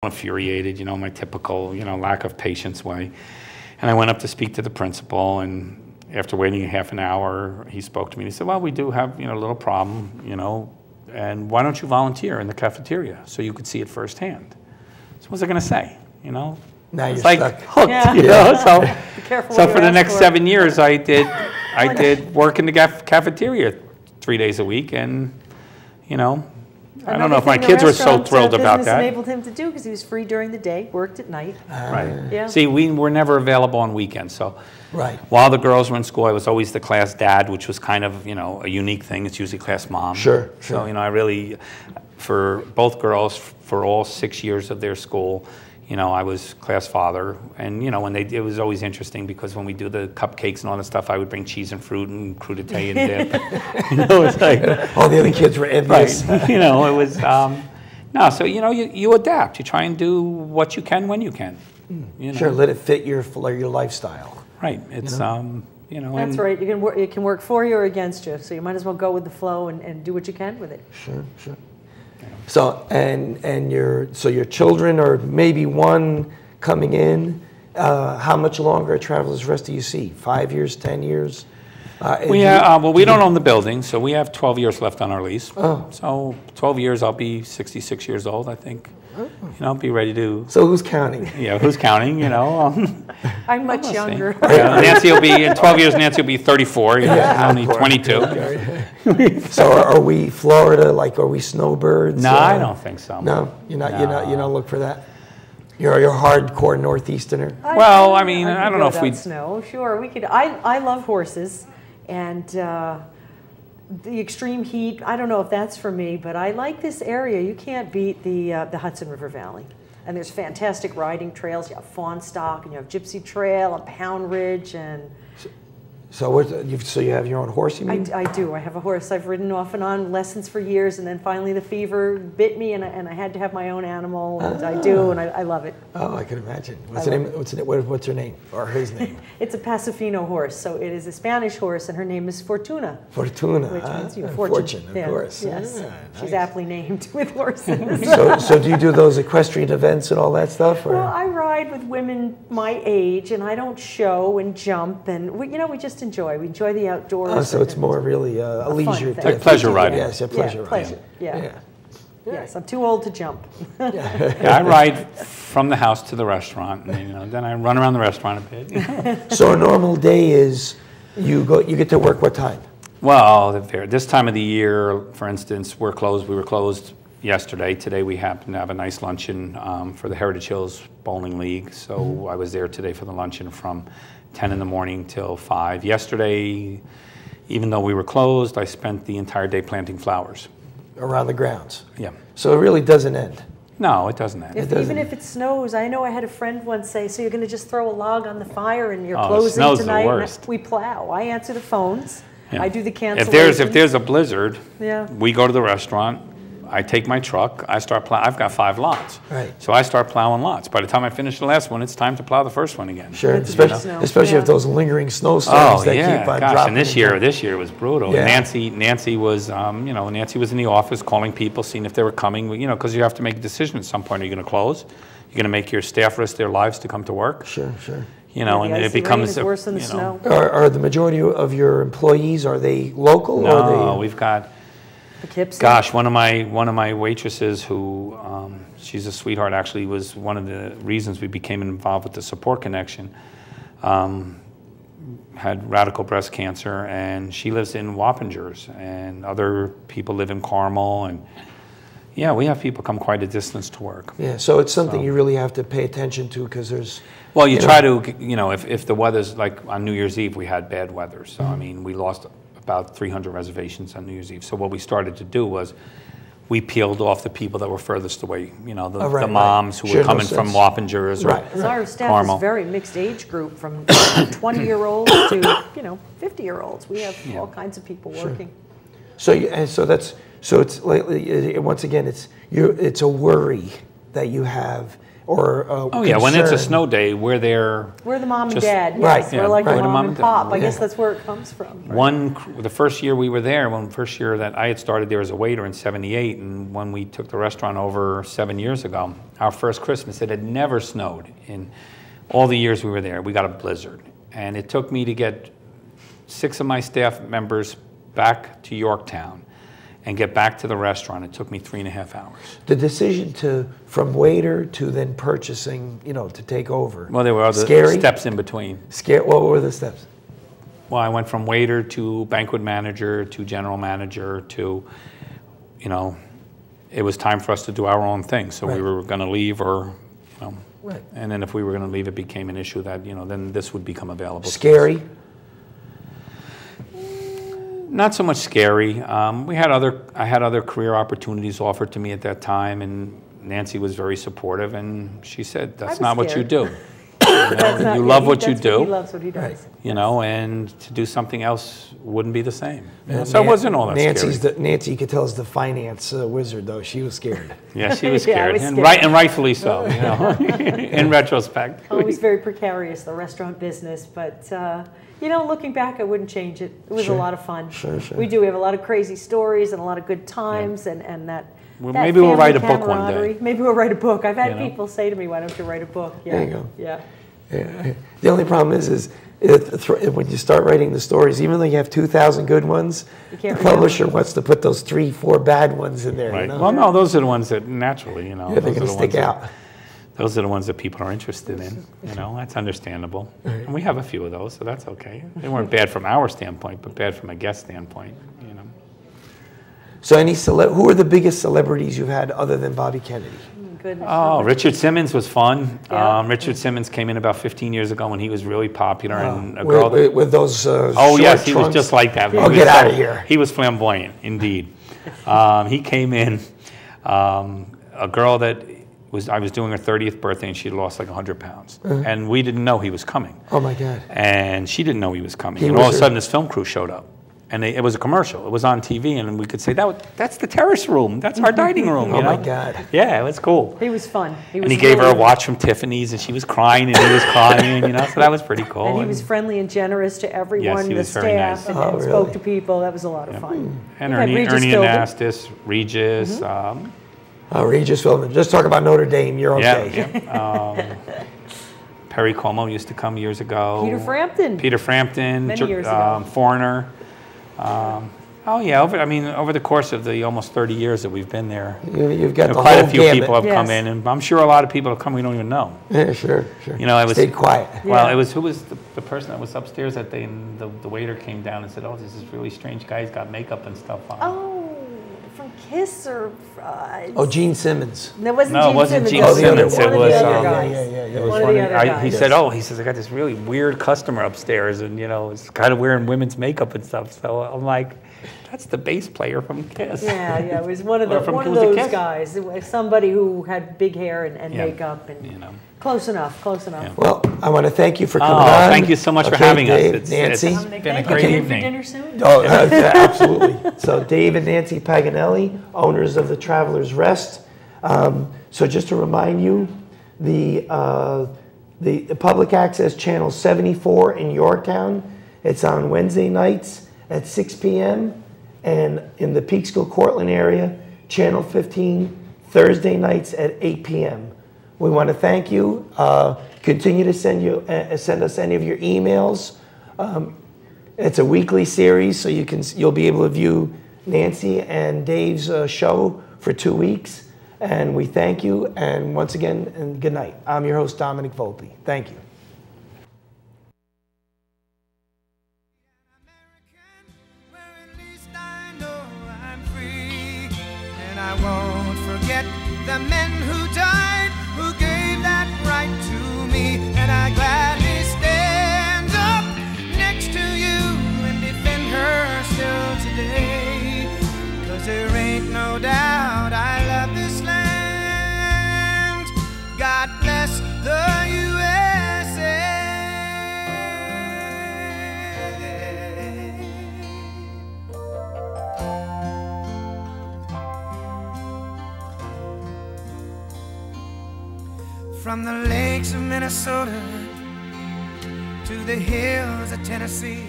infuriated, you know, my typical, you know, lack of patience way. And I went up to speak to the principal, and after waiting a half an hour, he spoke to me and he said, well, we do have, you know, a little problem, you know, and why don't you volunteer in the cafeteria so you could see it firsthand? So what was I going to say, you know? Now you're like stuck. Hooked, yeah. you know? So, So for the next 7 years, I did work in the cafeteria 3 days a week, and, you know, I don't know if my kids were so thrilled about that. Enabled him to do because he was free during the day, worked at night. Right. Yeah. See, we were never available on weekends, so Right. while the girls were in school, I was always the class dad, which was kind of, you know, a unique thing. It's usually class mom. Sure, So, sure. you know, I really, for both girls, for all 6 years of their school, you know, I was class father. And, you know, it was always interesting because when we do the cupcakes and all that stuff, I would bring cheese and fruit and crudité and dip. You know, it's like, All the other kids were envious. right. You know, it was, no, so, you know, you adapt. You try and do what you can when you can. You know? Sure, let it fit your lifestyle. Right. It's, you know. That's right. It can work for you or against you. So you might as well go with the flow and do what you can with it. Sure, sure. So your children, or maybe one coming in, how much longer at Travelers Rest do you see? 5 years, 10 years? Well, we don't own the building, so we have 12 years left on our lease. Oh. So 12 years, I'll be 66 years old, I think. You know, I'll be ready to. So who's counting? Yeah, who's counting? You know. I'm much We'll younger. Yeah, Nancy will be in 12 years. Nancy will be 34. You know, Yeah, she's only 22. So are we Florida? Like, are we snowbirds? No, I don't think so. No, you don't look for that. You're a hardcore northeasterner. Well, I mean, I don't know if we. Snow, sure, we could. I love horses, and the extreme heat. I don't know if that's for me, but I like this area. You can't beat the Hudson River Valley, and there's fantastic riding trails. You have Fawnstock, and you have Gypsy Trail, and Pound Ridge, and. So you have your own horse, you mean? I do. I have a horse. I've ridden off and on lessons for years, and then finally the fever bit me, and I had to have my own animal, and I do, and I love it. Oh, I can imagine. What's her name, or his name? It's a Pasifino horse, so it is a Spanish horse, and her name is Fortuna. Fortuna. Which means fortune, of yeah, course. Yes, Yeah, she's nice. aptly named with horses. So do you do those equestrian events and all that stuff? Or? Well, I ride with women my age, and I don't show and jump, and we just enjoy. We enjoy the outdoors. Oh, so it's more really a leisure thing. thing. Like pleasure riding. Yes, pleasure riding. Pleasure. Yeah. Yes, I'm too old to jump. Yeah, I ride from the house to the restaurant, and you know, then I run around the restaurant a bit. You know? So a normal day is you get to work what time? Well, this time of the year, for instance, we're closed. We were closed yesterday. Today we happen to have a nice luncheon for the Heritage Hills Bowling League. So I was there today for the luncheon from 10 in the morning till 5. Yesterday, even though we were closed, I spent the entire day planting flowers. Around the grounds. Yeah. So it really doesn't end. No, it doesn't end. Even if it snows, I know I had a friend once say, "So you're going to just throw a log on the fire and you're Oh, the closing snow's the tonight?" worst. We plow. I answer the phones. Yeah. I do the cancellation. If there's a blizzard, Yeah. we go to the restaurant. I take my truck. I start plowing. I've got 5 lots. Right. So I start plowing lots. By the time I finish the last one, it's time to plow the first one again. Sure, It's especially yeah. if those lingering snowstorms Oh that yeah, keep on gosh! dropping. And this year was brutal. Yeah. Nancy was, Nancy was in the office calling people, seeing if they were coming. You know, because you have to make a decision at some point. Are you going to close? You're going to make your staff risk their lives to come to work? Sure. You know, The and it icy rain becomes is worse than the snow. Are the majority of your employees, are they local? No, or are they? we've got. Poughkeepsie? Gosh, one of my waitresses who, she's a sweetheart, actually was one of the reasons we became involved with the Support Connection. Had radical breast cancer, and she lives in Wappingers, and other people live in Carmel, and yeah, we have people come quite a distance to work. Yeah, so it's something you really have to pay attention to because there's. Well, you try to, you know, if the weather's like on New Year's Eve, we had bad weather, so I mean, we lost about 300 reservations on New Year's Eve. So what we started to do was we peeled off the people that were furthest away, you know, the moms who were coming from Wappingers or Because our staff Carmel. is a very mixed age group, from 20-year-olds to 50-year-olds. We have all kinds of people working. So it's lately once again it's a worry that you have or Oh yeah, when it's a concern. snow day, we're there. We're the mom and Just- dad. Yes, Right, we're yeah, like right. the mom and pop. I Yeah. guess that's where it comes from. The first year we were there, first year that I had started there as a waiter in '78, and when we took the restaurant over 7 years ago, our first Christmas, it had never snowed in all the years we were there. We got a blizzard, and it took me to get 6 of my staff members back to Yorktown and get back to the restaurant. It took me 3.5 hours. The decision from waiter to then purchasing, to take over. Well, there were other Scary? steps in between. What were the steps? Well, I went from waiter to banquet manager to general manager to, it was time for us to do our own thing. So we Right. were going to leave Right. and then if we were going to leave, it became an issue that, then this would become available. to us. Scary? Not so much scary. I had other career opportunities offered to me at that time, and Nancy was very supportive, and she said, "That's was not what you scared. do. That's not- You love what you that's do, He loves what he does. and to do something else wouldn't be the same." So it wasn't all that scary. Nancy, you could tell, is the finance wizard, though. She was scared. Yeah, she was Yeah, I scared, was and scared. rightfully so. In retrospect. Always very precarious, the restaurant business, but looking back, I wouldn't change it. It was Sure. a lot of fun. Sure. We have a lot of crazy stories and a lot of good times, and that. Well, that maybe we'll family write a book one day. camaraderie. Maybe we'll write a book. I've had You know? people say to me, "Why don't you write a book?" Yeah. There you go. Yeah. Yeah. The only problem is when you start writing the stories, even though you have 2,000 good ones, You the can't publisher wants to put those 3-4 bad ones in there. Right. You know? Well, no, those are the ones that naturally, Yeah, those they're are going to the stick ones that- out. Those are the ones that people are interested in. That's understandable. And we have a few of those, so that's okay. They weren't bad from our standpoint, but bad from a guest standpoint. So, who are the biggest celebrities you've had other than Bobby Kennedy? Goodness. Oh, Richard Simmons was fun. Yeah. Richard Simmons came in about 15 years ago when he was really popular, and a girl. With those Oh short yes, he was trunks? just like that. Oh, He get was outta here. He was flamboyant, indeed. He came in. A girl that I was doing her 30th birthday, and she lost like 100 pounds, and we didn't know he was coming. Oh my God. And she didn't know he was coming. He And was all of a her- sudden, this film crew showed up. And it was a commercial. It was on TV, and we could say, that's the terrace room. That's our dining room. Oh my God. Yeah, it was cool. He was fun. And he gave her a watch from Tiffany's, and she was crying, and he was crying, so that was pretty cool. And he was friendly and generous to everyone, he the was very staff, nice. and, Oh, and really? spoke to people. That was a lot of fun. And We've had Ernie Regis Philbin. Anastas, Regis. Regis Philbin. Just talk about Notre Dame. You're okay. Yeah. Perry Como used to come years ago. Peter Frampton. Many years ago. Foreigner. Over the course of the almost 30 years that we've been there, You've got the quite whole a few gamut. people have come Yes. in, and I'm sure a lot of people have come we don't even know. Yeah, sure. I was Stayed quiet. Well, Yeah. it was who was the person that was upstairs that day, and the waiter came down and said, "Oh, this is really strange guy. He's got makeup and stuff on." Oh, from Kiss or? Gene Simmons. No, it wasn't No, Gene it wasn't Simmons. Gene It was Simmons. one It of was, the other yeah, guys. yeah. One of the other guys. He said, "Oh, he says I got this really weird customer upstairs, and it's kind of wearing women's makeup and stuff." So I'm like, "That's the bass player from Kiss." Yeah, it was one of Or from one of Who's the those Kiss? guys. It was somebody who had big hair and Yeah. makeup and close enough. Well, I want to thank you for coming on. Thank you so much for having us. Dave, Nancy. It's been a great For evening. dinner soon. Oh, absolutely. So Dave and Nancy Paganelli, owners of the Traveler's Rest. So just to remind you, the public access channel 74 in Yorktown, it's on Wednesday nights at 6 p.m. And in the Peekskill, Cortland area, channel 15, Thursday nights at 8 p.m. We want to thank you. Continue to send us any of your emails. It's a weekly series, so you'll be able to view Nancy and Dave's show for 2 weeks. And we thank you. And once again, and good night. I'm your host, Domenic Volpe. Thank you. I won't forget the men who died, who gave that right to me, and I gladly stand up next to you and defend her still today, 'cause there ain't no doubt I love this land. God bless the USA. From the lakes of Minnesota to the hills of Tennessee,